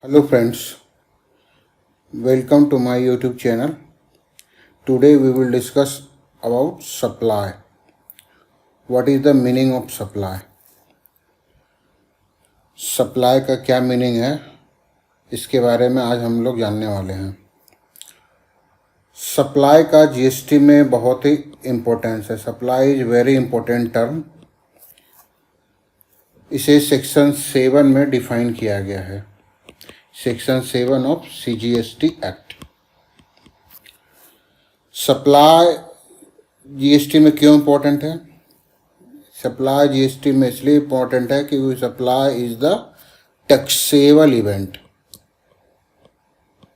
Hello friends, welcome to my YouTube channel. Today we will discuss about supply. What is the meaning of supply? Supply का क्या meaning है, इसके बारे में आज हम लोग जानने वाले हैं। सप्लाई का जीएसटी में बहुत ही इम्पोर्टेंस है। Supply is very important term. इसे सेक्शन 7 में डिफाइन किया गया है, section 7 of CGST act. Supply GST में क्यों इम्पोर्टेंट है? सप्लाई जीएसटी में इसलिए इम्पोर्टेंट है कि supply is the taxable event.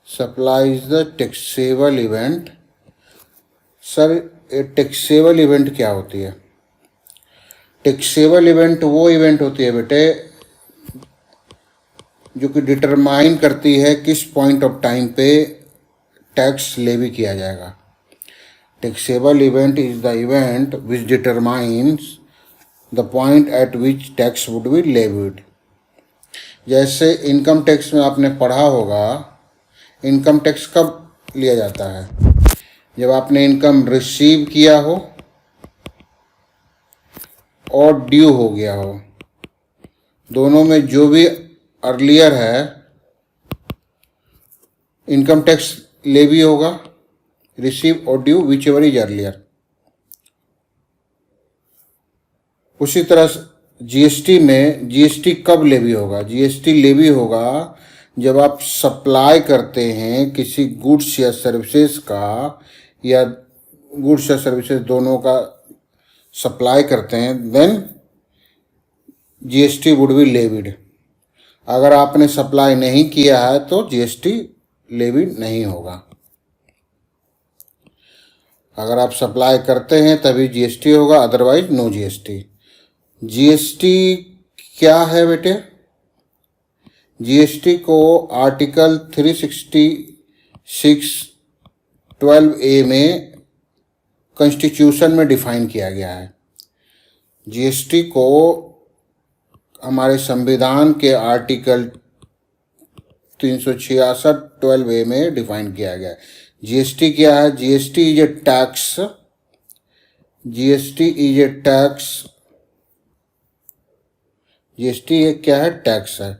Supply is the taxable event. Sir, taxable event क्या होती है? टैक्सेबल इवेंट वो इवेंट होती है बेटे जो कि डिटरमाइन करती है किस पॉइंट ऑफ टाइम पे टैक्स लेवी किया जाएगा। Taxable event is the event which determines the point eight which tax would be levied. जैसे इनकम टैक्स में आपने पढ़ा होगा, इनकम टैक्स कब लिया जाता है? जब आपने इनकम रिसीव किया हो और ड्यू हो गया हो। दोनों में जो भी अर्लियर है इनकम टैक्स लेवी होगा, रिसीव और due which ever is earlier. उसी तरह जीएसटी में जीएसटी कब लेवी होगा? जीएसटी लेवी होगा जब आप सप्लाई करते हैं किसी गुड्स या सर्विसेज का, या गुड्स या सर्विसेज दोनों का सप्लाई करते हैं, then GST would be levied. अगर आपने सप्लाई नहीं किया है तो जीएसटी लेवी नहीं होगा। अगर आप सप्लाई करते हैं तभी जीएसटी होगा, अदरवाइज नो जीएसटी। जीएसटी क्या है बेटे? जीएसटी को आर्टिकल 366(12)(a) में कॉन्स्टिट्यूशन में डिफाइन किया गया है। जीएसटी को हमारे संविधान के आर्टिकल 366(12)(a) में डिफाइन किया गया है। जीएसटी क्या है? GST is a tax. GST is a tax. GST क्या है? टैक्स है।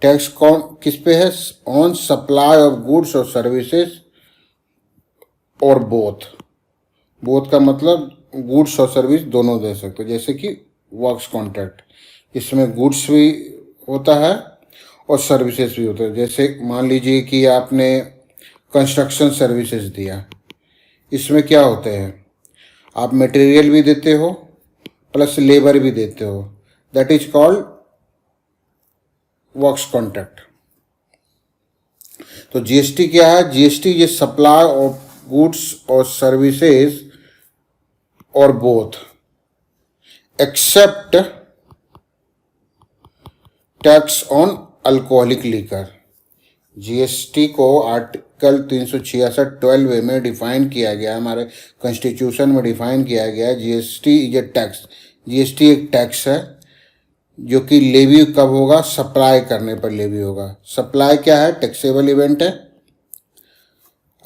टैक्स कौन किस पे है? ऑन सप्लाई ऑफ गुड्स और सर्विसेज, और बोथ। बोथ का मतलब गुड्स और सर्विस दोनों दे सकते हो। जैसे कि वर्क्स कॉन्ट्रैक्ट, इसमें गुड्स भी होता है और सर्विसेज भी होता है। जैसे मान लीजिए कि आपने कंस्ट्रक्शन सर्विसेज दिया, इसमें क्या होते हैं? आप मटेरियल भी देते हो प्लस लेबर भी देते हो, that is called works contract. तो जीएसटी क्या है? जीएसटी ये सप्लाई ऑफ गुड्स और सर्विसेज और both, except tax on alcoholic liquor. GST को आर्टिकल 366(12)(a) में डिफाइन किया गया, हमारे कॉन्स्टिट्यूशन में डिफाइन किया गया। GST is a tax. GST एक टैक्स है जो कि लेवी कब होगा? सप्लाई करने पर लेवी होगा। सप्लाई क्या है? टैक्सेबल इवेंट है।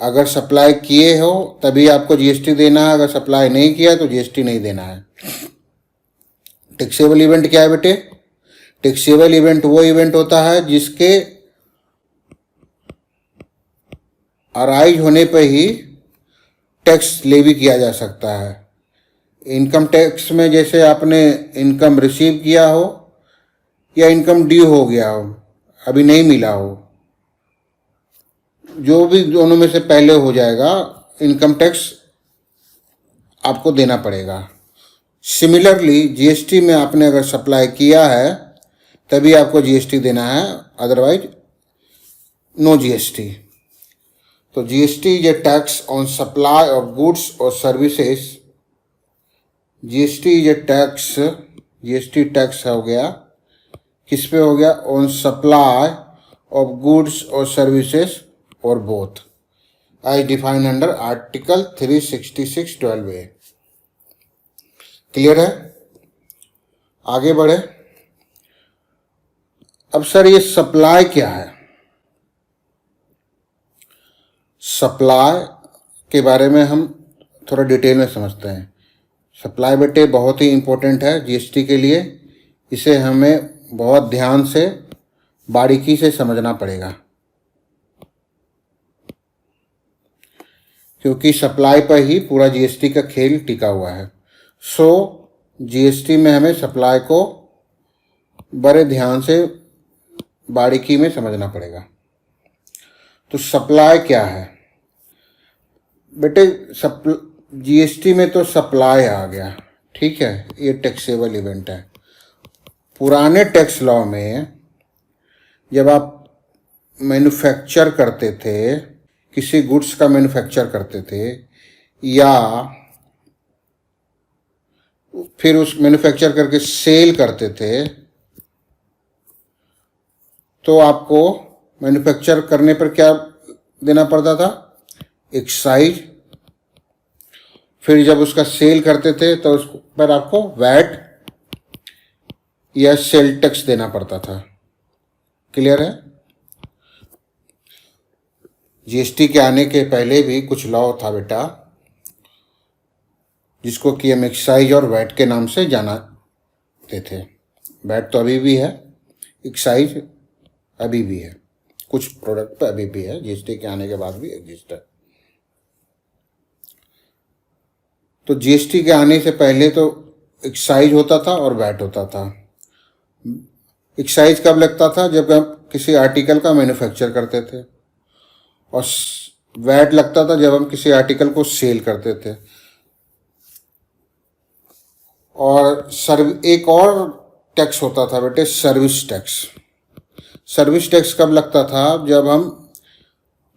अगर सप्लाई किए हो तभी आपको जीएसटी देना है, अगर सप्लाई नहीं किया तो जीएसटी नहीं देना है। टैक्सेबल इवेंट क्या है बेटे? टैक्सेबल इवेंट वो इवेंट होता है जिसके अराइज होने पर ही टैक्स लेवी किया जा सकता है। इनकम टैक्स में जैसे आपने इनकम रिसीव किया हो या इनकम ड्यू हो गया हो, अभी नहीं मिला हो, जो भी दोनों में से पहले हो जाएगा, इनकम टैक्स आपको देना पड़ेगा। सिमिलरली जीएसटी में आपने अगर सप्लाई किया है तभी आपको जीएसटी देना है, अदरवाइज नो जीएसटी। तो GST is a tax on supply of goods और services. GST is a tax, GST tax हो गया, किस पे हो गया? ऑन सप्लाई ऑफ गुड्स और सर्विसेज और both, as defined under article 366(12)(a). Clear है? आगे बढ़े। अब सर ये सप्लाई क्या है? सप्लाई के बारे में हम थोड़ा डिटेल में समझते हैं। सप्लाई बेटे बहुत ही इम्पोर्टेंट है जीएसटी के लिए। इसे हमें बहुत ध्यान से बारीकी से समझना पड़ेगा, क्योंकि सप्लाई पर ही पूरा जीएसटी का खेल टिका हुआ है। सो जीएसटी में हमें सप्लाई को बड़े ध्यान से बारीकी में समझना पड़ेगा। तो सप्लाई क्या है बेटे? जीएसटी में तो सप्लाई आ गया, ठीक है, ये टैक्सेबल इवेंट है। पुराने टैक्स लॉ में जब आप मैन्युफैक्चर करते थे, किसी गुड्स का मैन्युफैक्चर करते थे या फिर उस मैन्युफैक्चर करके सेल करते थे, तो आपको मैन्युफैक्चर करने पर क्या देना पड़ता था? एक्साइज। फिर जब उसका सेल करते थे तो उस पर आपको वैट या सेल टैक्स देना पड़ता था। क्लियर है? जीएसटी के आने के पहले भी कुछ लॉ था बेटा, जिसको कि हम एक्साइज और वैट के नाम से जानते थे। वैट तो अभी भी है, एक्साइज अभी भी है, कुछ प्रोडक्ट पे अभी भी है, जीएसटी के आने के बाद भी एग्जिस्ट है। तो जीएसटी के आने से पहले तो एक्साइज होता था और वैट होता था। एक्साइज कब लगता था? जब हम किसी आर्टिकल का मैन्युफैक्चर करते थे, और वैट लगता था जब हम किसी आर्टिकल को सेल करते थे। और एक और टैक्स होता था बेटे, सर्विस टैक्स। सर्विस टैक्स कब लगता था? जब हम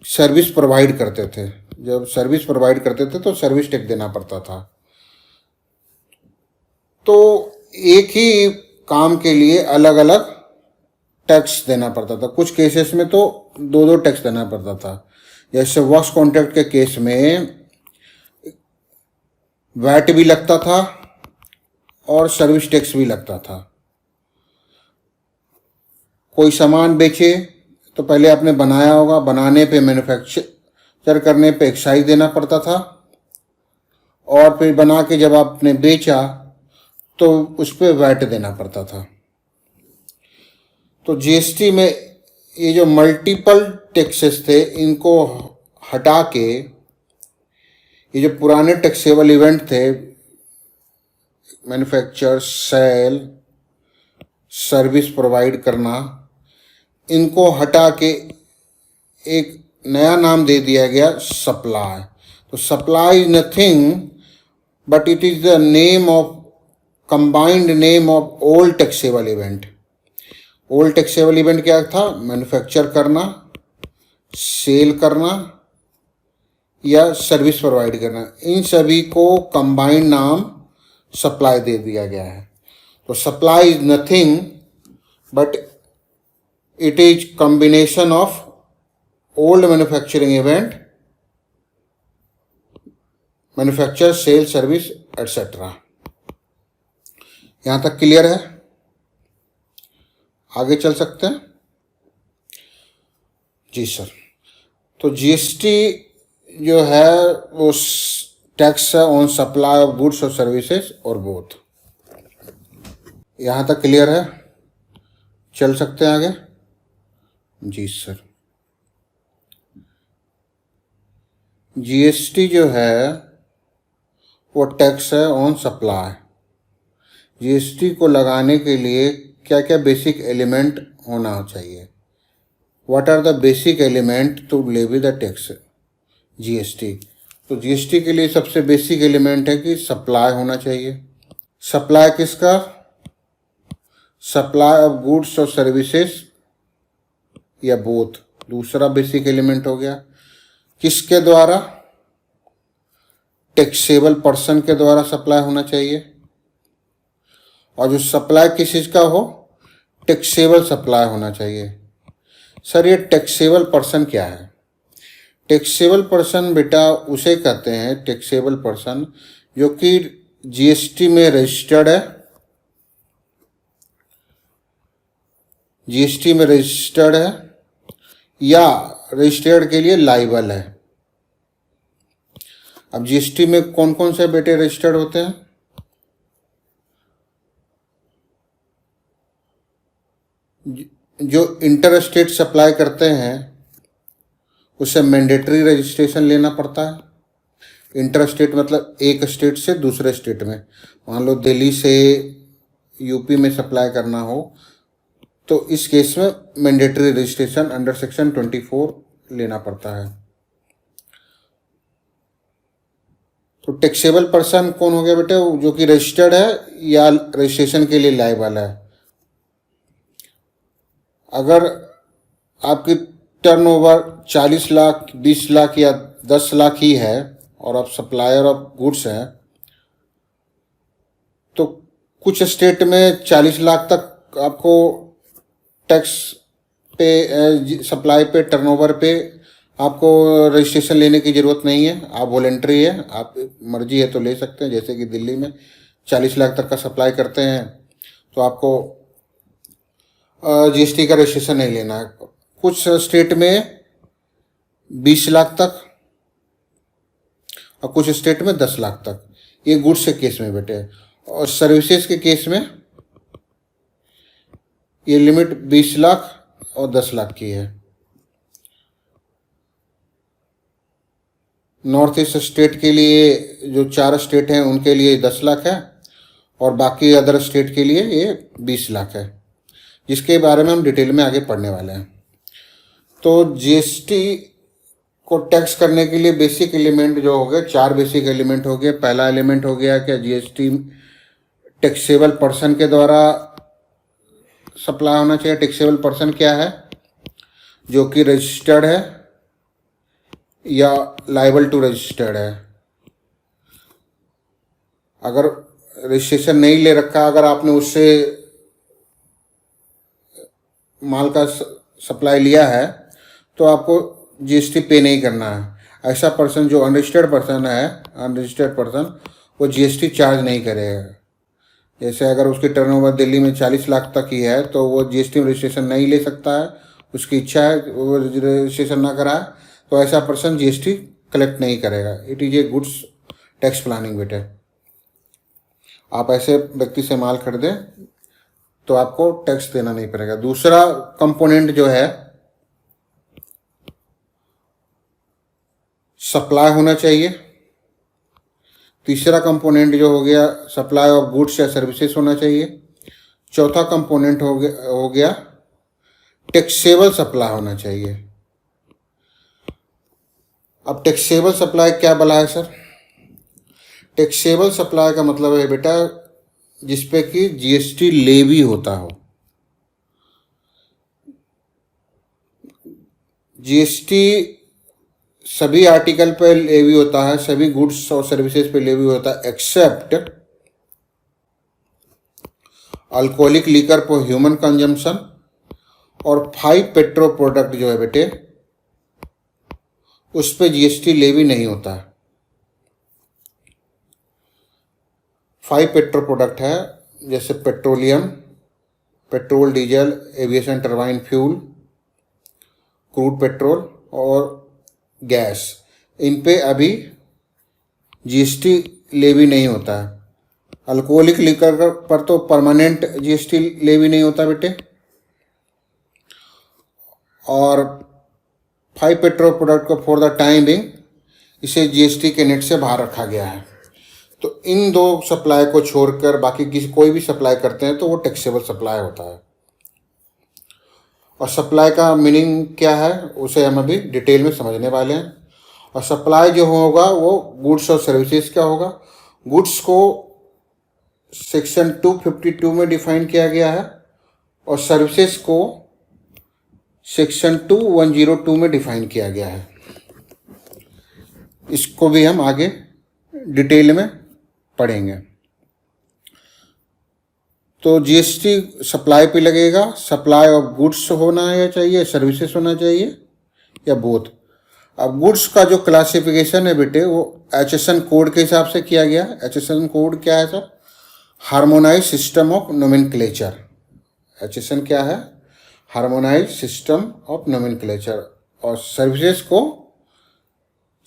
सर्विस प्रोवाइड करते थे। जब सर्विस प्रोवाइड करते थे तो सर्विस टैक्स देना पड़ता था। तो एक ही काम के लिए अलग अलग टैक्स देना पड़ता था। कुछ केसेस में तो दो दो टैक्स देना पड़ता था। जैसे वर्क्स कॉन्ट्रैक्ट के केस में वैट भी लगता था और सर्विस टैक्स भी लगता था। कोई सामान बेचे तो पहले आपने बनाया होगा, बनाने पे मैन्युफैक्चर करने पे एक्साइज देना पड़ता था, और फिर बना के जब आपने बेचा तो उस पर वैट देना पड़ता था। तो जीएसटी में ये जो मल्टीपल टैक्सेस थे, इनको हटा के ये जो पुराने टैक्सेबल इवेंट थे, मैन्युफैक्चर, सेल, सर्विस प्रोवाइड करना, इनको हटा के एक नया नाम दे दिया गया, सप्लाई। तो supply is nothing but it is the name of combined name of old taxable event. Old taxable event क्या था? मैन्युफैक्चर करना, सेल करना या सर्विस प्रोवाइड करना। इन सभी को कंबाइंड नाम सप्लाई दे दिया गया है। तो supply is nothing but it is combination of old manufacturing event, manufacture, sale, service, etc. यहां तक क्लियर है? आगे चल सकते हैं जी सर। तो जीएसटी जो है वो टैक्स है ऑन सप्लाई ऑफ गुड्स और सर्विसेज और बोथ। यहां तक क्लियर है? चल सकते हैं आगे जी सर। जीएसटी जो है वो टैक्स है ऑन सप्लाई। जीएसटी को लगाने के लिए क्या क्या बेसिक एलिमेंट होना चाहिए? What are the basic element to levy the tax GST? तो जीएसटी के लिए सबसे बेसिक एलिमेंट है कि सप्लाई होना चाहिए। सप्लाई किसका? सप्लाई ऑफ गुड्स और सर्विसेज या बोथ, दूसरा बेसिक एलिमेंट हो गया। किसके द्वारा? टैक्सेबल पर्सन के द्वारा सप्लाई होना चाहिए। और जो सप्लाई किस चीज का हो? टैक्सेबल सप्लाई होना चाहिए। सर ये टैक्सेबल पर्सन क्या है? टैक्सेबल पर्सन बेटा उसे कहते हैं, टैक्सेबल पर्सन जो कि जीएसटी में रजिस्टर्ड है, जीएसटी में रजिस्टर्ड है या रजिस्टर्ड के लिए लाइबल है। अब जीएसटी में कौन कौन से बेटे रजिस्टर्ड होते हैं? जो इंटर स्टेट सप्लाई करते हैं उसे मैंडेटरी रजिस्ट्रेशन लेना पड़ता है। इंटर स्टेट मतलब एक स्टेट से दूसरे स्टेट में, मान लो दिल्ली से यूपी में सप्लाई करना हो तो इस केस में मैंडेटरी रजिस्ट्रेशन अंडर सेक्शन 24 लेना पड़ता है। तो टैक्सेबल पर्सन कौन हो गया बेटे? जो कि रजिस्टर्ड है या रजिस्ट्रेशन के लिए लायबल है। अगर आपकी टर्नओवर 40 लाख, 20 लाख या 10 लाख ही है और आप सप्लायर ऑफ गुड्स हैं, तो कुछ स्टेट में 40 लाख तक आपको टैक्स पे, सप्लाई पे, टर्नओवर पे आपको रजिस्ट्रेशन लेने की ज़रूरत नहीं है। आप वॉलेंट्री है, आप मर्जी है तो ले सकते हैं। जैसे कि दिल्ली में 40 लाख तक का सप्लाई करते हैं तो आपको जीएसटी का रजिस्ट्रेशन नहीं लेना है। कुछ स्टेट में 20 लाख तक और कुछ स्टेट में 10 लाख तक, ये गुड्स के केस में बेटे। और सर्विसेज के केस में ये लिमिट 20 लाख और 10 लाख की है। नॉर्थ ईस्ट स्टेट के लिए, जो 4 स्टेट हैं उनके लिए 10 लाख है और बाकी अदर स्टेट के लिए ये 20 लाख है, जिसके बारे में हम डिटेल में आगे पढ़ने वाले हैं। तो जीएसटी को टैक्स करने के लिए बेसिक एलिमेंट जो हो गए, 4 बेसिक एलिमेंट हो गए। पहला एलिमेंट हो गया कि जीएसटी टैक्सेबल पर्सन के द्वारा सप्लाई होना चाहिए। टैक्सेबल पर्सन क्या है? जो कि रजिस्टर्ड है या लायबल टू रजिस्टर्ड है। अगर रजिस्ट्रेशन नहीं ले रखा, अगर आपने उससे माल का सप्लाई लिया है तो आपको जीएसटी पे नहीं करना है। ऐसा पर्सन जो अनरजिस्टर्ड पर्सन है, अनरजिस्टर्ड पर्सन, वो जीएसटी चार्ज नहीं करेगा। जैसे अगर उसकी टर्नओवर दिल्ली में 40 लाख तक ही है तो वो जीएसटी में रजिस्ट्रेशन नहीं ले सकता है। उसकी इच्छा है वो रजिस्ट्रेशन ना कराए तो ऐसा पर्सन जीएसटी कलेक्ट नहीं करेगा। It is a goods tax planning बेटे। आप ऐसे व्यक्ति से माल खरीदें तो आपको टैक्स देना नहीं पड़ेगा। दूसरा कंपोनेंट जो है सप्लाई होना चाहिए। तीसरा कंपोनेंट जो हो गया सप्लाई ऑफ गुड्स या सर्विसेज होना चाहिए। चौथा कंपोनेंट हो गया टैक्सेबल सप्लाई होना चाहिए। अब टैक्सेबल सप्लाई क्या बला है सर? टैक्सेबल सप्लाई का मतलब है बेटा जिसपे कि जीएसटी लेवी होता हो। जीएसटी सभी आर्टिकल पे लेवी होता है, सभी गुड्स और सर्विसेज पे लेवी होता है, except alcoholic liquor for human consumption और 5 पेट्रो प्रोडक्ट जो है बेटे उस पे जीएसटी लेवी नहीं होता है। 5 पेट्रो प्रोडक्ट है, जैसे petroleum, petrol, diesel, aviation turbine fuel, crude petrol और गैस। इन पे अभी जीएसटी लेवी नहीं होता है। अल्कोहलिक लिकर पर तो परमानेंट जीएसटी लेवी नहीं होता बेटे। और 5 पेट्रोल प्रोडक्ट को फॉर द टाइम बिंग इसे जीएसटी के नेट से बाहर रखा गया है। तो इन 2 सप्लाई को छोड़कर बाकी कोई भी सप्लाई करते हैं तो वो टैक्सेबल सप्लाई होता है। और सप्लाई का मीनिंग क्या है उसे हम अभी डिटेल में समझने वाले हैं। और सप्लाई जो होगा वो गुड्स और सर्विसेज का होगा। गुड्स को सेक्शन 252 में डिफाइन किया गया है और सर्विसेज को सेक्शन 2102 में डिफाइन किया गया है। इसको भी हम आगे डिटेल में पढ़ेंगे। तो जीएसटी सप्लाई पे लगेगा। सप्लाई ऑफ गुड्स होना है चाहिए, सर्विसेज होना चाहिए या बोथ। अब गुड्स का जो क्लासिफिकेशन है बेटे वो एचएसएन कोड के हिसाब से किया गया। एचएसएन कोड क्या है sir? Harmonise system of nomenclature. HSN क्या है? Harmonise system of nomenclature. और सर्विसेज को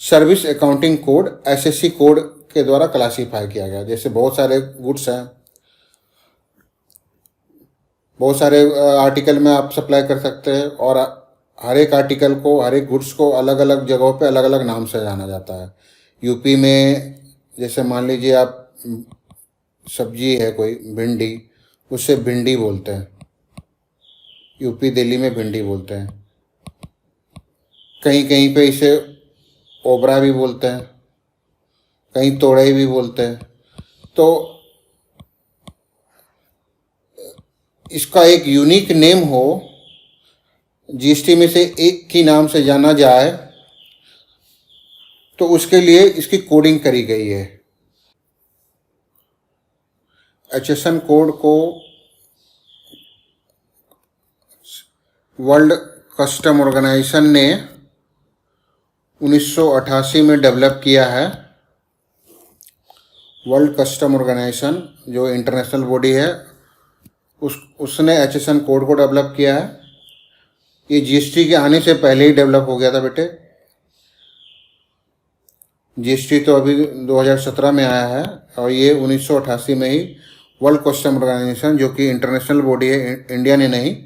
service accounting code SSC code के द्वारा क्लासीफाई किया गया। जैसे बहुत सारे गुड्स हैं, बहुत सारे आर्टिकल में आप सप्लाई कर सकते हैं, और हर एक आर्टिकल को, हर एक गुड्स को अलग अलग जगहों पे अलग अलग नाम से जाना जाता है। यूपी में जैसे मान लीजिए आप सब्जी है कोई भिंडी, उससे भिंडी बोलते हैं, यूपी दिल्ली में भिंडी बोलते हैं। कहीं कहीं पे इसे ओबरा भी बोलते हैं, कहीं तोड़ई भी बोलते हैं। तो इसका एक यूनिक नेम हो, जीएसटी में से एक की नाम से जाना जाए, तो उसके लिए इसकी कोडिंग करी गई है। एचएसएन कोड को वर्ल्ड कस्टम ऑर्गेनाइजेशन ने 1988 में डेवलप किया है। वर्ल्ड कस्टम ऑर्गेनाइजेशन जो इंटरनेशनल बॉडी है, उसने एचएसएन कोड को डेवलप किया है। ये जीएसटी के आने से पहले ही डेवलप हो गया था बेटे। जीएसटी तो अभी 2017 में आया है, और ये 1988 में ही वर्ल्ड कस्टम ऑर्गेनाइजेशन, जो कि इंटरनेशनल बॉडी है, इंडिया ने नहीं,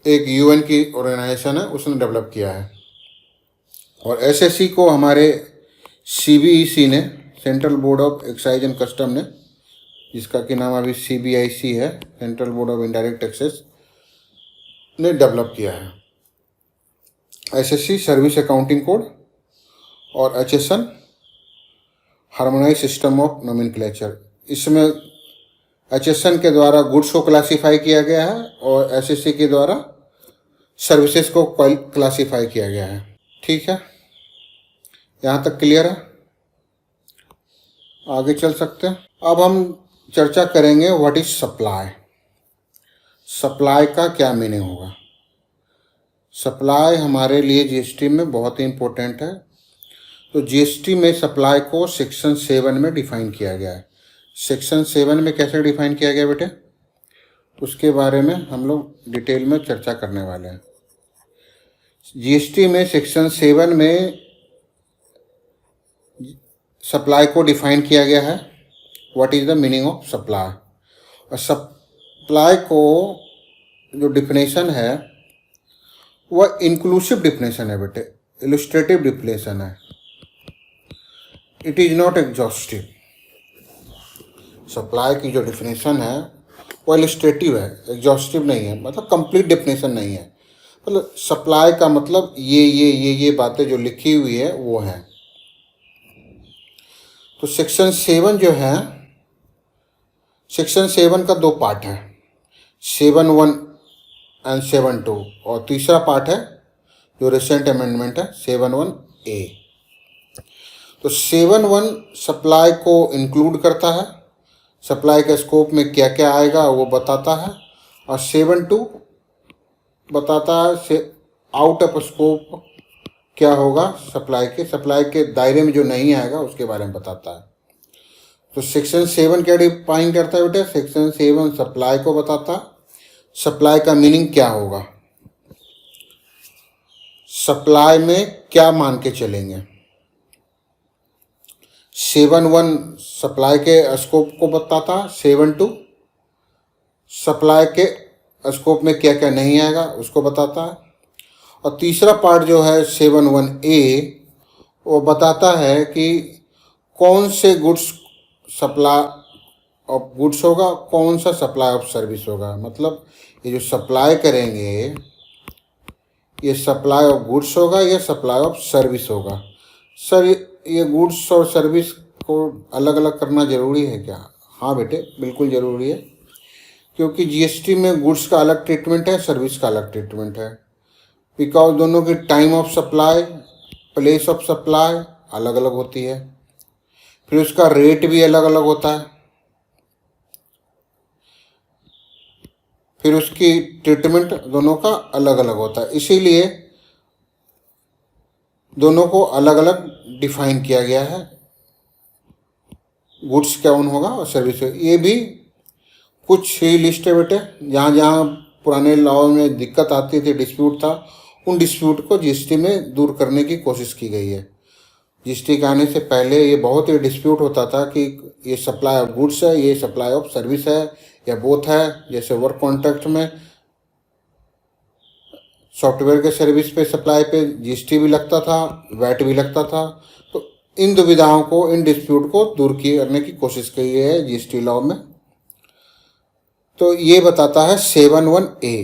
एक यूएन की ऑर्गेनाइजेशन है, उसने डेवलप किया है। और एसएससी को हमारे सीबीईसी ने, central board of excise and custom ने, जिसका कि नाम अभी सीबीआईसी है, central board of indirect taxes, ने डेवलप किया है। एसएससी सर्विस अकाउंटिंग कोड और HSN harmonise system of nomenclature. इसमें एचएसएन के द्वारा गुड्स को क्लासीफाई किया गया है और एसएससी के द्वारा सर्विसेज को क्लासीफाई किया गया है। ठीक है, यहाँ तक क्लियर है? आगे चल सकते हैं। अब हम चर्चा करेंगे व्हाट इज सप्लाई। सप्लाई का क्या मीनिंग होगा। सप्लाई हमारे लिए जीएसटी में बहुत ही इम्पोर्टेंट है। तो जीएसटी में सप्लाई को सेक्शन 7 में डिफाइन किया गया है। सेक्शन 7 में कैसे डिफाइन किया गया बेटे, उसके बारे में हम लोग डिटेल में चर्चा करने वाले हैं। जीएसटी में सेक्शन 7 में सप्लाई को डिफाइन किया गया है। What is the meaning of supply. और सप्लाई को जो डिफिनेशन है वह इंक्लूसिव डिफिनेशन है बेटे, इलस्ट्रेटिव डिफिनेशन है। It is not exhaustive. Supply की जो डिफिनेशन है वो इलस्ट्रेटिव है, एग्जॉस्टिव नहीं है, मतलब कंप्लीट डिफिनेशन नहीं है। मतलब सप्लाई का मतलब ये बातें जो लिखी हुई है वो है। तो सेक्शन 7 जो है, सेक्शन 7 का 2 पार्ट है, 7(1) एंड 7(2), और तीसरा पार्ट है जो रिसेंट अमेंडमेंट है 7(1)(a). तो 7(1) सप्लाई को इंक्लूड करता है, सप्लाई के स्कोप में क्या क्या आएगा वो बताता है, और 7(2) बताता है आउट ऑफ स्कोप क्या होगा, सप्लाई के दायरे में जो नहीं आएगा उसके बारे में बताता है। तो सेक्शन 7 क्या डिफाइन करता है बेटा, सेक्शन 7 सप्लाई को बताता है, सप्लाई का मीनिंग क्या होगा, सप्लाई में क्या मान के चलेंगे। 7(1) सप्लाई के स्कोप को बताता है, 7(2) सप्लाई के स्कोप में क्या क्या नहीं आएगा उसको बताता है, और तीसरा पार्ट जो है 7(1)(a) वो बताता है कि कौन से गुड्स सप्लाई ऑफ गुड्स होगा, कौन सा सप्लाई ऑफ सर्विस होगा। मतलब ये जो सप्लाई करेंगे ये सप्लाई ऑफ गुड्स होगा या सप्लाई ऑफ सर्विस होगा। सर ये गुड्स और सर्विस को अलग अलग करना ज़रूरी है क्या? हाँ बेटे, बिल्कुल ज़रूरी है, क्योंकि जीएसटी में गुड्स का अलग ट्रीटमेंट है, सर्विस का अलग ट्रीटमेंट है। बिकॉज दोनों की time of supply, place of supply अलग अलग होती है, फिर उसका रेट भी अलग अलग होता है, फिर उसकी ट्रीटमेंट दोनों का अलग अलग होता है। इसीलिए दोनों को अलग अलग डिफाइन किया गया है, गुड्स कौन होगा और सर्विस। ये भी कुछ ही लिस्ट है बेटे, जहाँ जहाँ पुराने लॉ में दिक्कत आती थी, डिस्प्यूट था, उन डिस्प्यूट को जीएसटी में दूर करने की कोशिश की गई है। जीएसटी के आने से पहले ये बहुत ही डिस्प्यूट होता था कि ये सप्लाई ऑफ गुड्स है, ये सप्लाई ऑफ सर्विस है, या बोथ है। जैसे वर्क कॉन्ट्रैक्ट में सॉफ्टवेयर के सर्विस पे सप्लाई पे जीएसटी भी लगता था, वैट भी लगता था। तो इन दुविधाओं को, इन डिस्प्यूट को दूर करने की कोशिश की है जीएसटी लॉ में। तो ये बताता है 7(1)(a).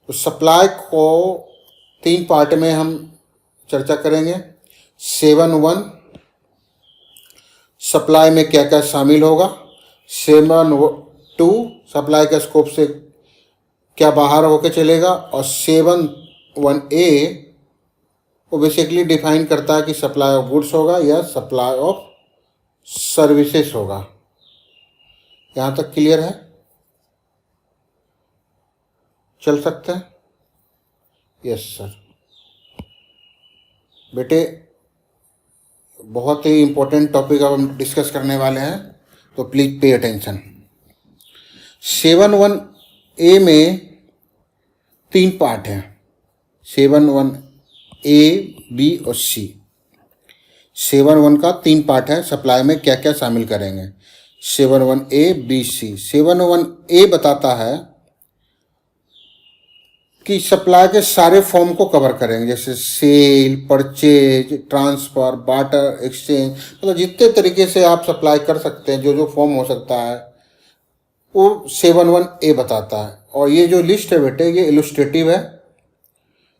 तो सप्लाई को 3 पार्ट में हम चर्चा करेंगे। 7(1) सप्लाई में क्या क्या शामिल होगा। 7(2) सप्लाई के स्कोप से क्या बाहर होके चलेगा। और 7(1)(a) वो बेसिकली डिफाइन करता है कि सप्लाई ऑफ गुड्स होगा या सप्लाई ऑफ सर्विसेज होगा। यहाँ तक क्लियर है? चल सकते हैं? Yes sir. बेटे बहुत ही इम्पोर्टेंट टॉपिक अब हम डिस्कस करने वाले हैं, तो प्लीज पे अटेंशन। 7(1)(a) में 3 पार्ट हैं। 7(1)(a), B और C। 7(1) का 3 पार्ट है। सप्लाई में क्या क्या शामिल करेंगे। 7(1)(a), B, C। 7(1)(a) बताता है कि सप्लाई के सारे फॉर्म को कवर करेंगे, जैसे sale, purchase, transfer, barter, exchange, मतलब जितने तरीके से आप सप्लाई कर सकते हैं, जो जो फॉर्म हो सकता है, वो 7(1)(a) बताता है। और ये जो लिस्ट है बेटे, ये इलस्ट्रेटिव है,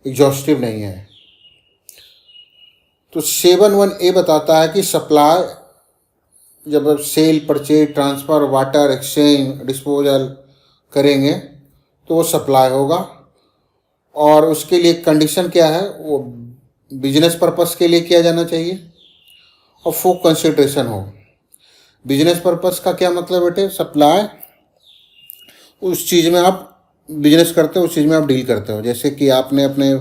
एग्जॉस्टिव नहीं है। तो 7(1)(a) बताता है कि सप्लाई जब sale, purchase, transfer, barter, exchange, disposal करेंगे तो वो सप्लाई होगा। और उसके लिए कंडीशन क्या है, वो बिजनेस पर्पस के लिए किया जाना चाहिए और फॉर कंसिडरेशन हो। बिजनेस पर्पस का क्या मतलब बेटे, सप्लाई उस चीज़ में आप बिजनेस करते हो, उस चीज़ में आप डील करते हो। जैसे कि आपने अपने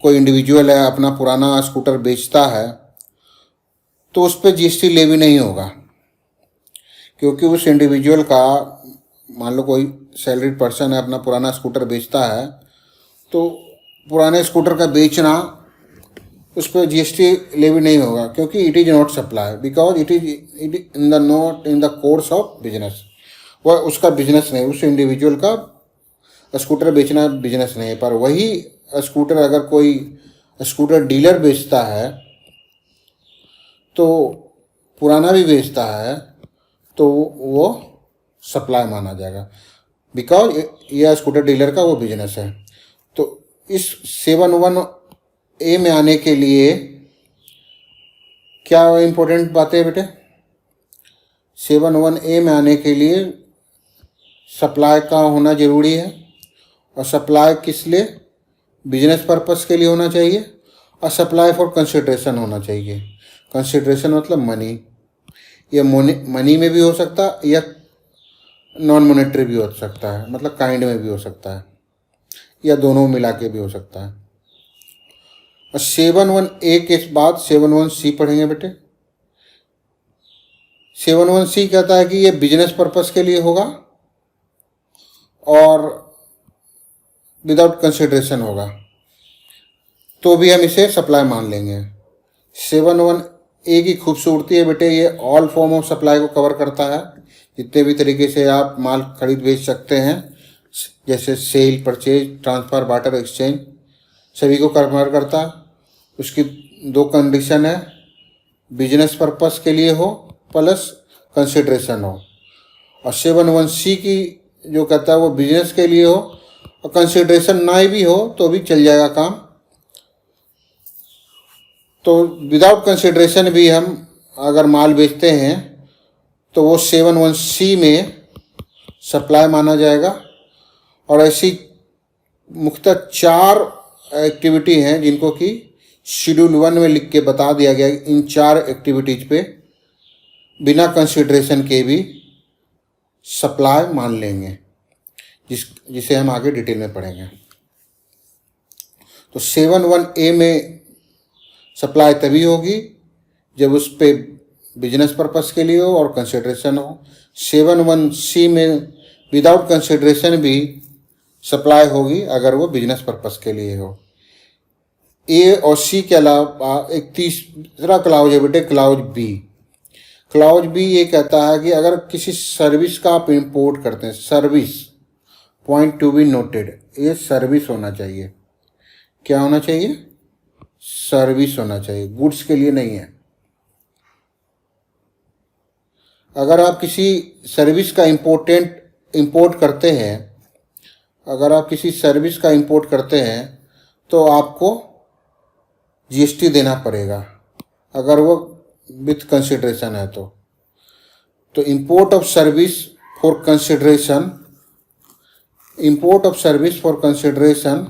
कोई इंडिविजुअल है, अपना पुराना स्कूटर बेचता है, तो उस पर जीएसटी लेवी नहीं होगा, क्योंकि उस इंडिविजुअल का, मान लो कोई सैलरीड पर्सन है, अपना पुराना स्कूटर बेचता है, तो पुराने स्कूटर का बेचना, उस पर जीएसटी लेवी नहीं होगा, क्योंकि it is not supply, because it is in the not in the course of business. वह उसका बिजनेस नहीं, उस इंडिविजुअल का स्कूटर बेचना बिजनेस नहीं है। पर वही स्कूटर अगर कोई स्कूटर डीलर बेचता है, तो पुराना भी बेचता है, तो वो सप्लाई माना जाएगा, बिकॉज यह स्कूटर डीलर का वो बिजनेस है। तो इस 7(1)(a) में आने के लिए क्या इम्पोर्टेंट बातें बेटे, 7(1)(a) में आने के लिए सप्लाई का होना ज़रूरी है। और सप्लाई किस लिए, बिजनेस पर्पस के लिए होना चाहिए। और सप्लाई फॉर कंसिडरेशन होना चाहिए। कंसिडरेशन मतलब मनी, ये मनी में भी हो सकता है या नॉन मॉनेटरी भी हो सकता है, मतलब काइंड में भी हो सकता है, या दोनों मिला के भी हो सकता है। और 7(1)(a) के बाद 7(1)(c) पढ़ेंगे बेटे। 7(1)(c) कहता है कि ये बिजनेस पर्पस के लिए होगा और विदाउट कंसिडरेशन होगा, तो भी हम इसे सप्लाई मान लेंगे। 7(1)(a) की खूबसूरती है बेटे, ये ऑल फॉर्म ऑफ सप्लाई को कवर करता है। जितने भी तरीके से आप माल खरीद बेच सकते हैं, जैसे sale, purchase, transfer, barter, exchange, सभी को कवर करता है। उसकी 2 कंडीशन है, बिजनेस पर्पस के लिए हो प्लस कंसिडरेशन हो। और 7(1)(c) की जो कहता है वो बिजनेस के लिए हो और कंसिडरेशन ना भी हो तो भी चल जाएगा काम। तो विदाउट कंसिडरेशन भी हम अगर माल बेचते हैं तो वो 7(1)(c) में सप्लाई माना जाएगा। और ऐसी मुख्यतः 4 एक्टिविटी हैं जिनको कि शेड्यूल 1 में लिख के बता दिया गया। इन 4 एक्टिविटीज पे बिना कंसिडरेशन के भी सप्लाई मान लेंगे, जिसे हम आगे डिटेल में पढ़ेंगे। तो 7(1)(a) में सप्लाई तभी होगी जब उस पर बिजनेस पर्पस के लिए हो और कंसिडरेशन हो। 7(1)(c) में विदाउट कंसिडरेशन भी सप्लाई होगी अगर वो बिजनेस पर्पस के लिए हो। ए और सी के अलावा एक तीसरा क्लाउज है बेटे, क्लाउज बी। क्लाउज बी ये कहता है कि अगर किसी सर्विस का आप इंपोर्ट करते हैं, service, point to be noted, ये सर्विस होना चाहिए। क्या होना चाहिए? सर्विस होना चाहिए, गुड्स के लिए नहीं है। अगर आप किसी सर्विस का इंपोर्ट करते हैं, अगर आप किसी सर्विस का इंपोर्ट करते हैं तो आपको जीएसटी देना पड़ेगा, अगर वो विथ कंसिडरेशन है तो import of service for consideration, import of service for consideration,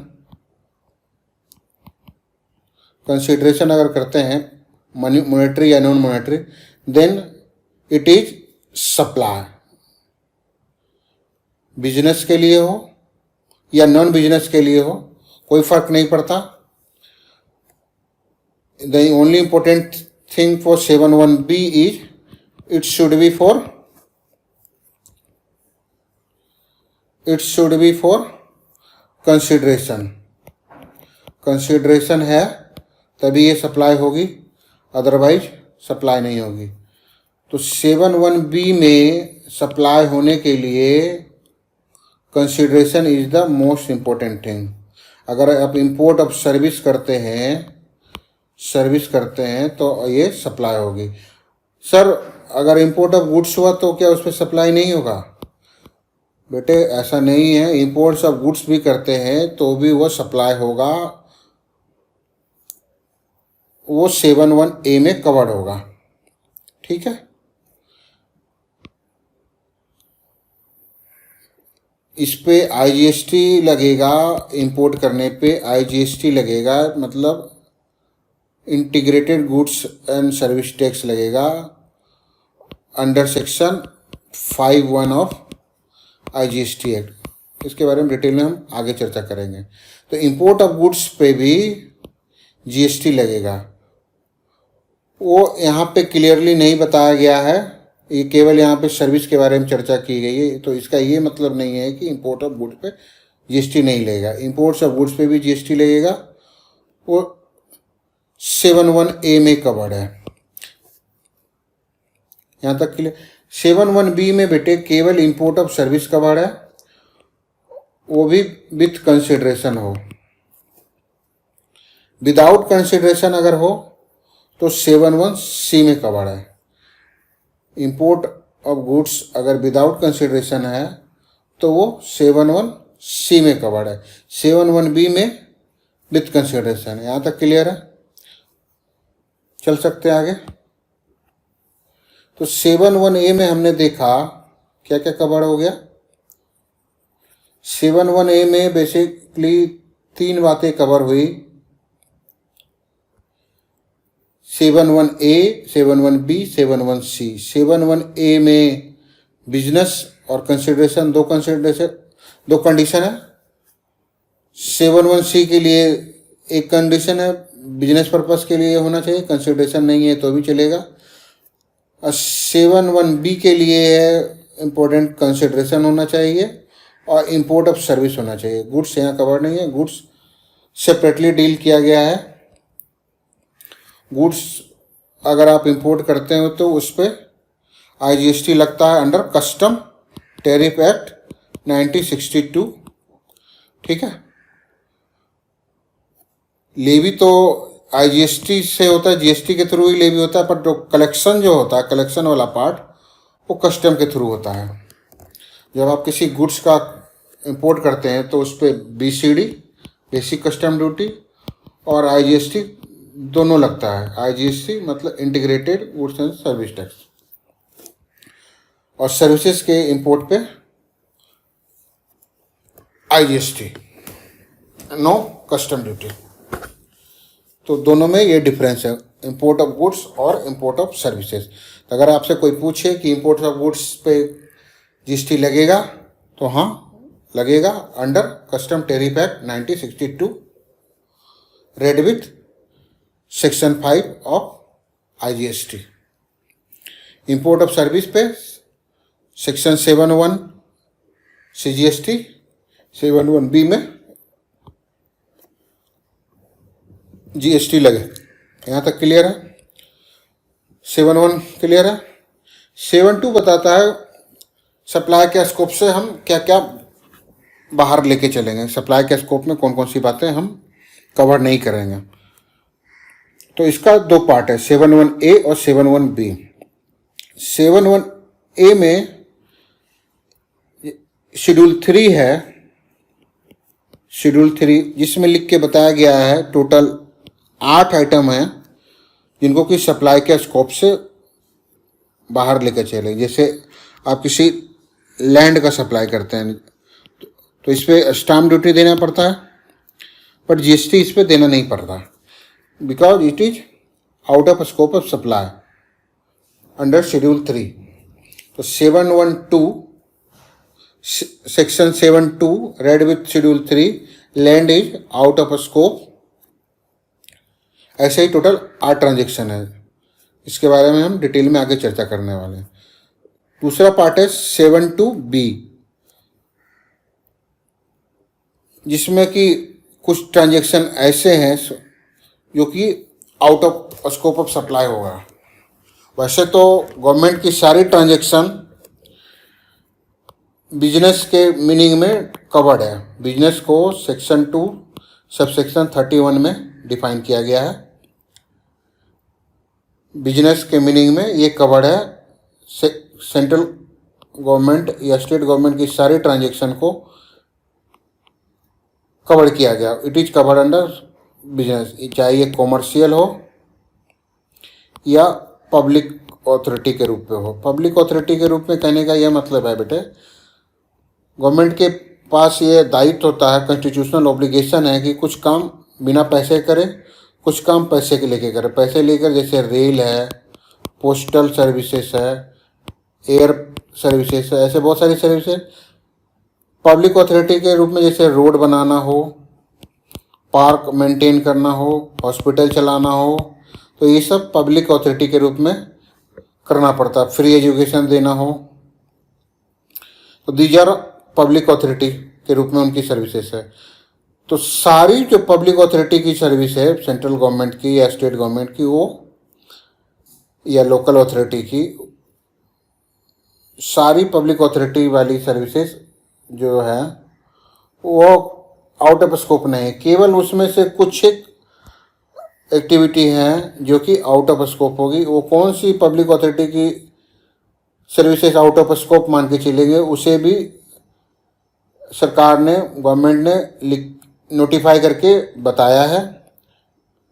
consideration अगर करते हैं मॉनेटरी या non monetary, then it is supply. Business के लिए हो या नॉन बिजनेस के लिए हो, कोई फर्क नहीं पड़ता। The only important thing for 7(1)(b is it should be for consideration, consideration है तभी ये सप्लाई होगी, अदरवाइज सप्लाई नहीं होगी। तो 7(1)(b में सप्लाई होने के लिए consideration is the most important thing. अगर आप इंपोर्ट ऑफ सर्विस करते हैं तो ये सप्लाई होगी। सर अगर इंपोर्ट ऑफ गुड्स हुआ तो क्या उस पर सप्लाई नहीं होगा? बेटे ऐसा नहीं है, इंपोर्ट्स ऑफ गुड्स भी करते हैं तो भी वो सप्लाई होगा, वो 7(1)(a) में कवर्ड होगा। ठीक है, इस पे आईजीएसटी लगेगा, इंपोर्ट करने पे आईजीएसटी लगेगा, मतलब integrated goods and service tax लगेगा under section 5(1) of IGST act. इसके बारे में डिटेल में हम आगे चर्चा करेंगे। तो इंपोर्ट ऑफ गुड्स पे भी जीएसटी लगेगा, वो यहाँ पे क्लियरली नहीं बताया गया है, ये केवल यहाँ पे सर्विस के बारे में चर्चा की गई है। तो इसका ये मतलब नहीं है कि इंपोर्ट ऑफ गुड्स पे जीएसटी नहीं लगेगा, इंपोर्ट्स ऑफ गुड्स पे भी जीएसटी लगेगा, वो 7(1)(a) में कवर्ड है। यहाँ तक क्लियर? 7(1)(b) में बेटे केवल इंपोर्ट ऑफ सर्विस कवर्ड है, वो भी विथ कंसिडरेशन हो। विदाउट कंसिडरेशन अगर हो तो 7(1)(c) में कवर्ड है। इंपोर्ट ऑफ गुड्स अगर विदाउट कंसिडरेशन है तो वो 7(1)(c) में कवर्ड है, 7(1)(b) में विथ कंसिडरेशन है। यहाँ तक क्लियर है? चल सकते हैं आगे। तो 7(1)(a) में हमने देखा क्या क्या कवर हो गया। 7(1)(a) में बेसिकली 3 बातें कवर हुई, 7(1)(a), 7(1)(b), 7(1)(c). 7(1)(a) में बिजनेस और कंसिडरेशन, दो कंडीशन है। 7(1)(c) के लिए एक कंडीशन है, बिजनेस पर्पस के लिए होना चाहिए, कंसिडरेशन नहीं है तो भी चलेगा। और 7(1)(b) के लिए है इम्पोर्टेंट कंसिडरेशन होना चाहिए और इंपोर्ट ऑफ सर्विस होना चाहिए। गुड्स यहाँ कवर नहीं है, गुड्स सेपरेटली डील किया गया है। गुड्स अगर आप इंपोर्ट करते हो तो उस पर आईजीएसटी लगता है अंडर कस्टम टैरिफ एक्ट 1962। ठीक है, लेवी तो आईजीएसटी से होता है, जीएसटी के थ्रू ही लेवी होता है, पर जो कलेक्शन जो होता है, कलेक्शन वाला पार्ट, वो कस्टम के थ्रू होता है। जब आप किसी गुड्स का इंपोर्ट करते हैं तो उस पर बीसीडी, बेसिक कस्टम ड्यूटी, और आईजीएसटी दोनों लगता है। आईजीएसटी मतलब integrated goods and service tax, और सर्विसेज के इंपोर्ट पे आईजीएसटी, नो कस्टम ड्यूटी। तो दोनों में ये डिफरेंस है, इंपोर्ट ऑफ गुड्स और इंपोर्ट ऑफ सर्विसेज। तो अगर आपसे कोई पूछे कि इंपोर्ट ऑफ गुड्स पे जीएसटी लगेगा तो हाँ लगेगा, under custom tariff act 1962 red with section 5 of IGST. Import of service पे सेक्शन 7(1) CGST, 7(1)(b) में जीएसटी लगे। यहाँ तक क्लियर है? 7.1 क्लियर है? 7.2 बताता है सप्लाई के स्कोप से हम क्या क्या बाहर लेके चलेंगे, सप्लाई के स्कोप में कौन कौन सी बातें हम कवर नहीं करेंगे। तो इसका दो पार्ट है, 7.1A और 7.1B। 7.1A में शेड्यूल 3 है, शेड्यूल 3 जिसमें लिख के बताया गया है टोटल 8 आइटम हैं जिनको कि सप्लाई के स्कोप से बाहर लेकर चले। जैसे आप किसी लैंड का सप्लाई करते हैं तो इस पर स्टाम्प ड्यूटी देना पड़ता है, बट जीएसटी इस पर देना नहीं पड़ता, because it is out of scope of supply under schedule 3। तो 7.1.2 section 7.2 red with schedule 3, land is out of scope. ऐसे ही टोटल 8 ट्रांजेक्शन है, इसके बारे में हम डिटेल में आगे चर्चा करने वाले हैं। दूसरा पार्ट है 7.2B, जिसमें कि कुछ ट्रांजेक्शन ऐसे हैं जो कि out of scope of supply होगा। वैसे तो गवर्नमेंट की सारी ट्रांजेक्शन बिजनेस के मीनिंग में कवर्ड है। बिजनेस को सेक्शन 2 सबसेक्शन 31 में डिफाइन किया गया है। बिजनेस के मीनिंग में ये कवर्ड है। सेंट्रल गवर्नमेंट या स्टेट गवर्नमेंट की सारी ट्रांजेक्शन को कवर किया गया। It is covered under business, चाहे ये कॉमर्शियल हो या पब्लिक अथॉरिटी के रूप में हो। पब्लिक अथॉरिटी के रूप में कहने का यह मतलब है बेटे, गवर्नमेंट के पास ये दायित्व होता है, कॉन्स्टिट्यूशनल ऑब्लिगेशन है कि कुछ काम बिना पैसे करे, कुछ काम पैसे के लेके करे। पैसे लेकर जैसे रेल है, पोस्टल सर्विसेज है, एयर सर्विसेज है, ऐसे बहुत सारी सर्विसेज। पब्लिक अथॉरिटी के रूप में जैसे रोड बनाना हो, पार्क मेंटेन करना हो, हॉस्पिटल चलाना हो, तो ये सब पब्लिक अथॉरिटी के रूप में करना पड़ता है। फ्री एजुकेशन देना हो, तो दीज आर पब्लिक अथॉरिटी के रूप में उनकी सर्विसेज है। तो सारी जो पब्लिक अथॉरिटी की सर्विस है, सेंट्रल गवर्नमेंट की या स्टेट गवर्नमेंट की, वो या लोकल अथॉरिटी की, सारी पब्लिक अथॉरिटी वाली सर्विसेज जो है वो आउट ऑफ स्कोप नहीं है। केवल उसमें से कुछ एक एक्टिविटी हैं जो कि आउट ऑफ स्कोप होगी। वो कौन सी पब्लिक अथॉरिटी की सर्विसेज आउट ऑफ स्कोप मान के चलेंगे, उसे भी सरकार ने, गवर्नमेंट ने नोटिफाई करके बताया है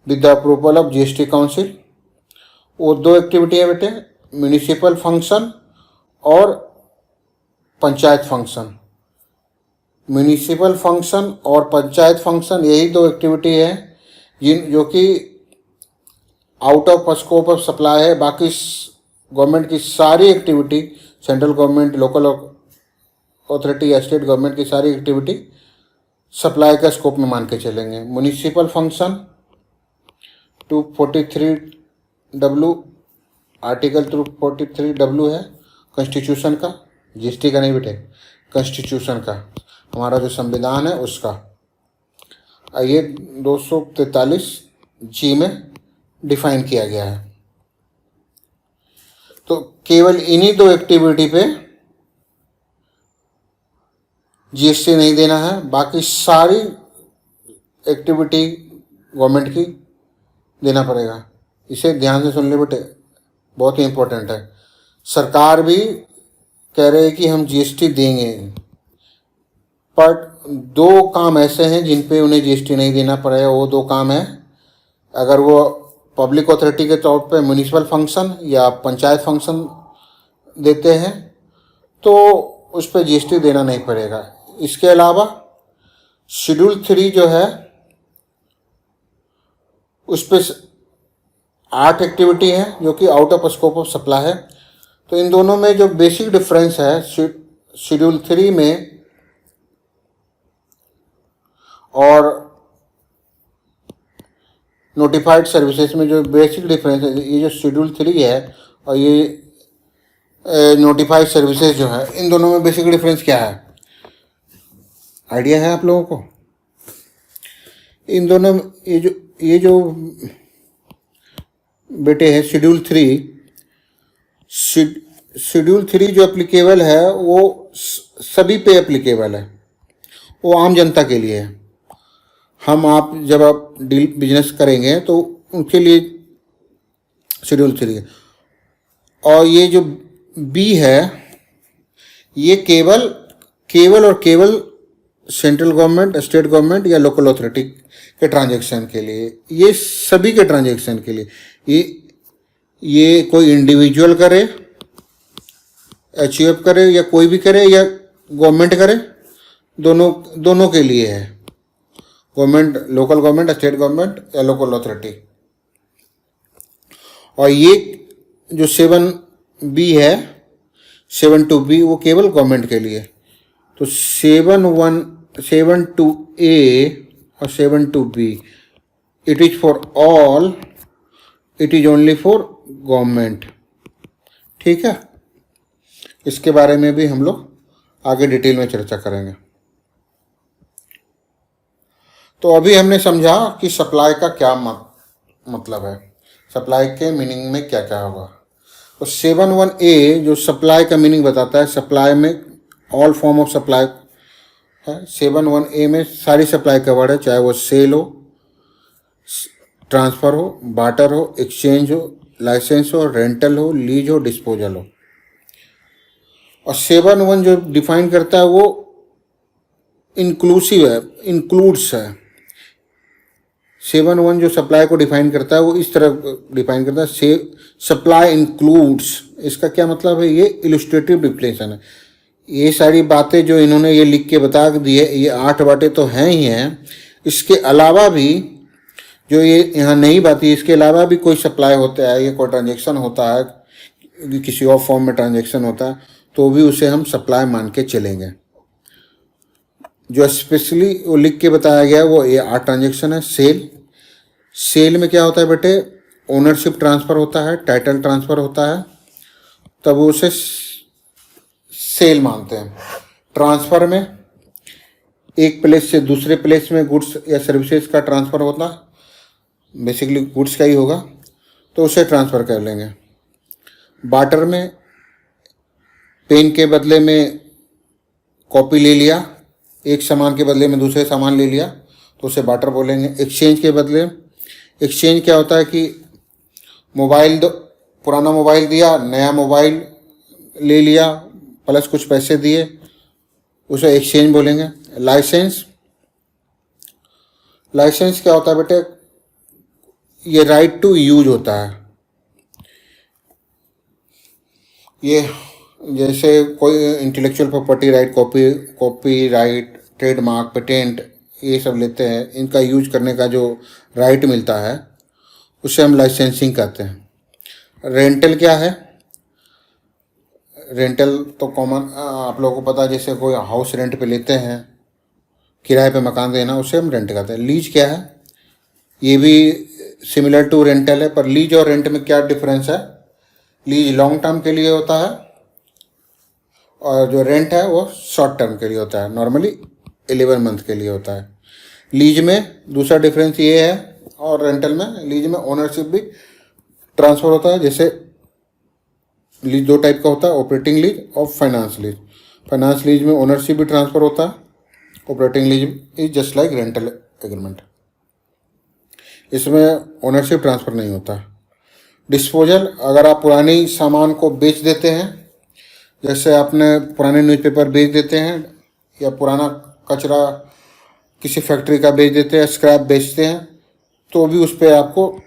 with the approval of GST council. वो 2 एक्टिविटी है बेटे, म्यूनिसिपल फंक्शन और पंचायत फंक्शन। म्यूनिसिपल फंक्शन और पंचायत फंक्शन, यही 2 एक्टिविटी है जो कि out of scope of supply है। बाकी गवर्नमेंट की सारी activity, central government, local authority या स्टेट गवर्नमेंट की सारी एक्टिविटी सप्लाई का स्कोप में मान के चलेंगे। Municipal function 243W, article 243W है कॉन्स्टिट्यूशन का, जीएसटी का नहीं बेटे, कॉन्स्टिट्यूशन का, हमारा जो संविधान है उसका। ये 243G में डिफाइन किया गया है। तो केवल इन्हीं 2 एक्टिविटी पे जीएसटी नहीं देना है, बाकी सारी एक्टिविटी गवर्नमेंट की देना पड़ेगा। इसे ध्यान से सुन ले बेटे, बहुत ही इम्पोर्टेंट है। सरकार भी कह रहे हैं कि हम जीएसटी देंगे, पर 2 काम ऐसे हैं जिन पे उन्हें जीएसटी नहीं देना पड़ेगा। वो 2 काम है, अगर वो पब्लिक अथॉरिटी के तौर पे म्यूनिसिपल फंक्शन या पंचायत फंक्शन देते हैं तो उस पर जीएसटी देना नहीं पड़ेगा। इसके अलावा शेड्यूल 3 जो है उस पर 8 एक्टिविटी है जो कि out of scope of supply है। तो इन दोनों में जो बेसिक डिफरेंस है, शेड्यूल 3 में और नोटिफाइड सर्विसेज में जो बेसिक डिफरेंस है, ये जो शेड्यूल 3 है और ये नोटिफाइड सर्विसेज जो है, इन दोनों में बेसिक डिफरेंस क्या है, आइडिया है आप लोगों को? इन दोनों में ये जो ये जो बेटे है शेड्यूल 3 जो एप्लीकेबल है वो सभी पे एप्लीकेबल है, वो आम जनता के लिए है। आप जब आप डील बिजनेस करेंगे तो उनके लिए शेड्यूल 3 है। और ये जो बी है ये केवल और केवल सेंट्रल गवर्नमेंट, स्टेट गवर्नमेंट या लोकल अथॉरिटी के ट्रांजैक्शन के लिए, ये सभी के ट्रांजैक्शन के लिए। ये कोई इंडिविजुअल करे, एचयूएफ करे या कोई भी करे या गवर्नमेंट करे, दोनों के लिए है। Government, local government, state government या लोकल अथॉरिटी। और ये जो 7B है, 7(2)B वो केवल गवर्नमेंट के लिए। तो 7(2)A और 7(2)B it is for all, it is only for government. ठीक है, इसके बारे में भी हम लोग आगे डिटेल में चर्चा करेंगे। तो अभी हमने समझा कि सप्लाई का क्या मतलब है, सप्लाई के मीनिंग में क्या क्या होगा। तो 7(1)A जो सप्लाई का मीनिंग बताता है, सप्लाई में ऑल फॉर्म ऑफ सप्लाई है। 7(1)A में सारी सप्लाई कवर्ड है, चाहे वो सेल हो, ट्रांसफ़र हो, बार्टर हो, एक्सचेंज हो, लाइसेंस हो, रेंटल हो, लीज हो, डिस्पोजल हो। और 7(1) जो डिफाइन करता है वो इंक्लूसिव है, इंक्लूड्स है। 7(1) जो सप्लाई को डिफाइन करता है वो इस तरह डिफाइन करता है, सप्लाई इंक्लूड्स। इसका क्या मतलब है? ये इलस्ट्रेटिव डिफिनेशन है। ये सारी बातें जो इन्होंने ये लिख के बता दी है, ये 8 बातें तो हैं ही हैं। इसके अलावा भी जो ये यहाँ नहीं बात, इसके अलावा भी कोई सप्लाई होता है या कोई ट्रांजेक्शन होता है, किसी और फॉर्म में ट्रांजेक्शन होता है, तो भी उसे हम सप्लाई मान के चलेंगे। जो स्पेशली वो लिख के बताया गया है वो ये 8 ट्रांजेक्शन है। सेल में क्या होता है बेटे? ओनरशिप ट्रांसफ़र होता है, टाइटल ट्रांसफ़र होता है, तब वो उसे सेल मानते हैं। ट्रांसफ़र में एक प्लेस से दूसरे प्लेस में गुड्स या सर्विसेज का ट्रांसफ़र होता है, बेसिकली गुड्स का ही होगा, तो उसे ट्रांसफ़र कर लेंगे। बार्टर में पेन के बदले में कॉपी ले लिया, एक सामान के बदले में दूसरे सामान ले लिया, तो उसे बार्टर बोलेंगे। एक्सचेंज के बदले, एक्सचेंज क्या होता है कि मोबाइल पुराना मोबाइल दिया, नया मोबाइल ले लिया, प्लस कुछ पैसे दिए, उसे एक्सचेंज बोलेंगे। लाइसेंस क्या होता है बेटे? ये राइट टू यूज होता है। ये जैसे कोई intellectual property right, copy right, trademark, patent, ये सब लेते हैं, इनका यूज करने का जो राइट मिलता है उसे हम लाइसेंसिंग कहते हैं। रेंटल क्या है? रेंटल तो कॉमन आप लोगों को पता है, जैसे कोई हाउस रेंट पे लेते हैं, किराए पे मकान देना, उसे हम रेंट कहते हैं। लीज क्या है? ये भी सिमिलर टू रेंटल है, पर लीज और रेंट में क्या डिफरेंस है? लीज लॉन्ग टर्म के लिए होता है और जो रेंट है वो शॉर्ट टर्म के लिए होता है, नॉर्मली 11 मंथ के लिए होता है। लीज में दूसरा डिफरेंस ये है, और रेंटल में, लीज में ओनरशिप भी ट्रांसफ़र होता है। जैसे लीज 2 टाइप का होता है, ऑपरेटिंग लीज और फाइनेंस लीज। फाइनेंस लीज में ओनरशिप भी ट्रांसफ़र होता है, operating lease is just like rental agreement, इसमें ओनरशिप ट्रांसफ़र नहीं होता। डिस्पोजल, अगर आप पुरानी सामान को बेच देते हैं, जैसे आपने पुराने न्यूज़पेपर बेच देते हैं या पुराना कचरा किसी फैक्ट्री का बेच देते हैं, स्क्रैप बेचते हैं, तो भी उस पर आपको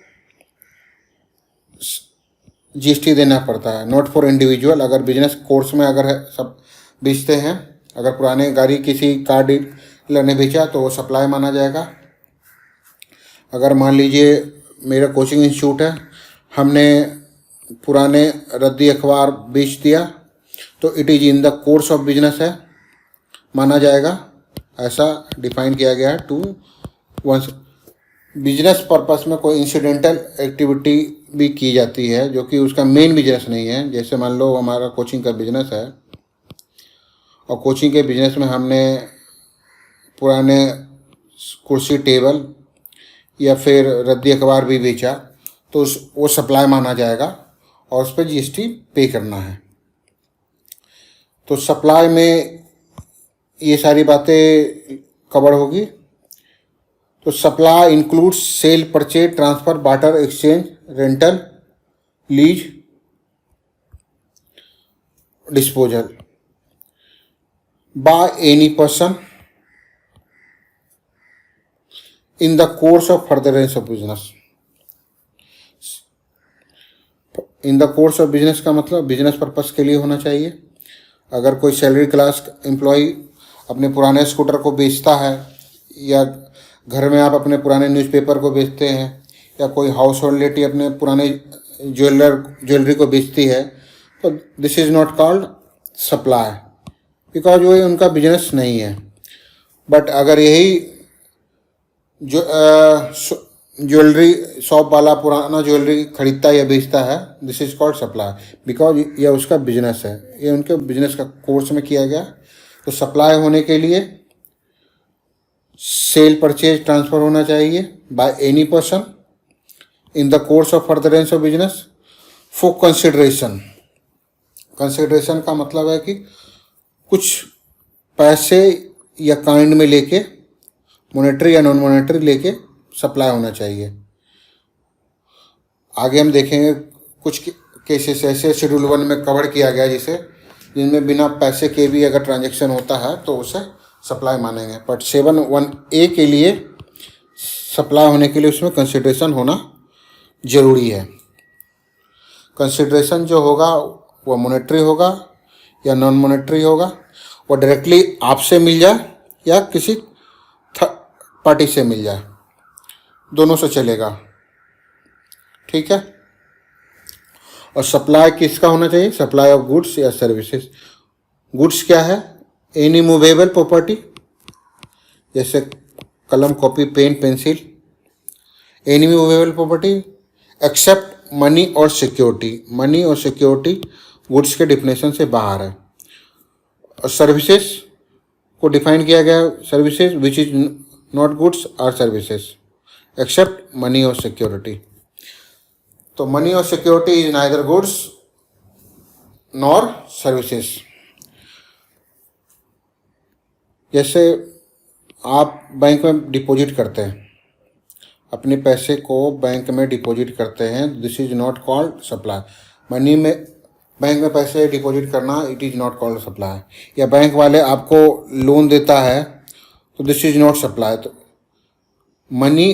जीएसटी देना पड़ता है। नॉट फॉर इंडिविजुअल, अगर बिजनेस कोर्स में अगर सब बेचते हैं, अगर पुराने गाड़ी किसी कार डीलर ने बेचा तो वो सप्लाई माना जाएगा। अगर मान लीजिए मेरा कोचिंग इंस्टीट्यूट है, हमने पुराने रद्दी अखबार बेच दिया, तो it is in the course of business है, माना जाएगा। ऐसा डिफाइन किया गया है। 2 बिजनेस पर्पस में कोई इंसिडेंटल एक्टिविटी भी की जाती है जो कि उसका मेन बिजनेस नहीं है। जैसे मान लो हमारा कोचिंग का बिजनेस है और कोचिंग के बिजनेस में हमने पुराने कुर्सी टेबल या फिर रद्दी अखबार भी बेचा तो वो सप्लाई माना जाएगा और उस पर जीएसटी पे करना है। तो सप्लाई में ये सारी बातें कवर होगी। तो supply includes sale, purchase, transfer, barter, exchange, rental, lease, disposal by any person in the course of furtherance of business। In the course of business का मतलब बिजनेस पर्पस के लिए होना चाहिए। अगर कोई सैलरी क्लास एम्प्लॉय अपने पुराने स्कूटर को बेचता है या घर में आप अपने पुराने न्यूज़पेपर को बेचते हैं या कोई हाउस होल्ड लेडी अपने पुराने ज्वेलरी को बेचती है तो this is not called supply, because वो उनका बिजनेस नहीं है। बट अगर यही जो ज्वेलरी शॉप वाला पुराना ज्वेलरी खरीदता है या बेचता है, this is called supply, because ये उसका बिजनेस है, ये उनके बिजनेस का कोर्स में किया गया। तो सप्लाई होने के लिए सेल, परचेज, ट्रांसफ़र होना चाहिए by any person in the course of furtherance of business for consideration. Consideration का मतलब है कि कुछ पैसे या काइंड में लेके, मॉनेटरी या नॉन मॉनेटरी लेके सप्लाई होना चाहिए। आगे हम देखेंगे कुछ केसेस ऐसे शेड्यूल 1 में कवर किया गया जिनमें बिना पैसे के भी अगर ट्रांजैक्शन होता है तो उसे सप्लाई मानेंगे। बट 7(1)(a) के लिए सप्लाई होने के लिए उसमें कंसिडरेशन होना ज़रूरी है। कंसिडरेशन जो होगा वो मॉनेटरी होगा या नॉन मॉनेटरी होगा, वो डायरेक्टली आपसे मिल जाए या किसी थर्ड पार्टी से मिल जाए, दोनों से चलेगा, ठीक है। और सप्लाई किसका होना चाहिए? सप्लाई ऑफ गुड्स या सर्विसेज। गुड्स क्या है? एनी मूवेबल प्रॉपर्टी, जैसे कलम, copy, pen, pencil. Any movable property except money और सिक्योरिटी। मनी और सिक्योरिटी गुड्स के डिफिनेशन से बाहर है। और सर्विसेज को डिफाइन किया गया, services which is not goods are services except money और सिक्योरिटी। तो मनी और security is neither goods nor services. जैसे आप बैंक में डिपॉजिट करते हैं, अपने पैसे को बैंक में डिपॉजिट करते हैं, this is not called supply. Money में बैंक में पैसे डिपॉजिट करना, it is not called supply. या बैंक वाले आपको लोन देता है तो दिस इज नॉट सप्लाई। तो मनी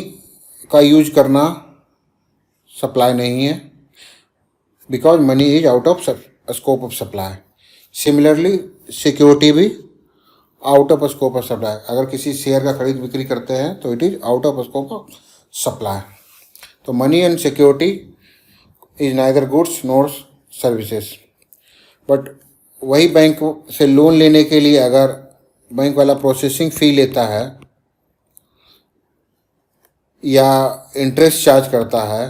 का यूज करना सप्लाई नहीं है, because money is out of scope of supply. Similarly security भी out of scope of supply. अगर किसी शेयर का खरीद बिक्री करते हैं तो it is out of scope of supply. तो money and security is neither goods nor services. But वही बैंक से लोन लेने के लिए अगर बैंक वाला प्रोसेसिंग फ़ी लेता है या इंटरेस्ट चार्ज करता है,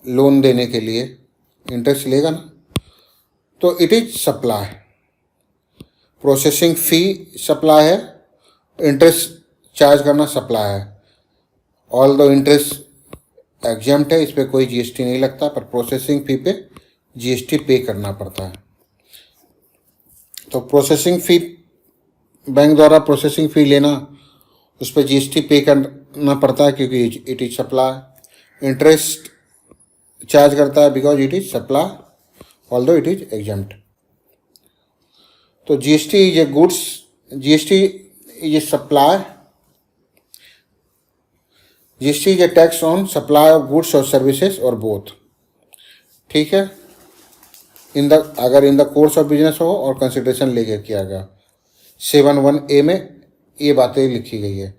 लोन देने के लिए इंटरेस्ट लेगा ना, तो it is supply. Processing fee supply है, इंटरेस्ट चार्ज करना सप्लाई है। ऑल दो इंटरेस्ट एग्जाम्प्ट है, इस पर कोई जीएसटी नहीं लगता, पर प्रोसेसिंग फ़ी पे जीएसटी पे करना पड़ता है। तो प्रोसेसिंग फ़ी, बैंक द्वारा प्रोसेसिंग फ़ी लेना, उस पर जीएसटी पे करना पड़ता है क्योंकि it is supply. Interest charge करता है because it is supply although it is exempt. तो GST is a goods, GST is a supply, GST is a tax on supply of goods और services और both, ठीक है। अगर in the course of business हो और consideration लेकर किया गया। 7(1)(a) में ये बातें लिखी गई है।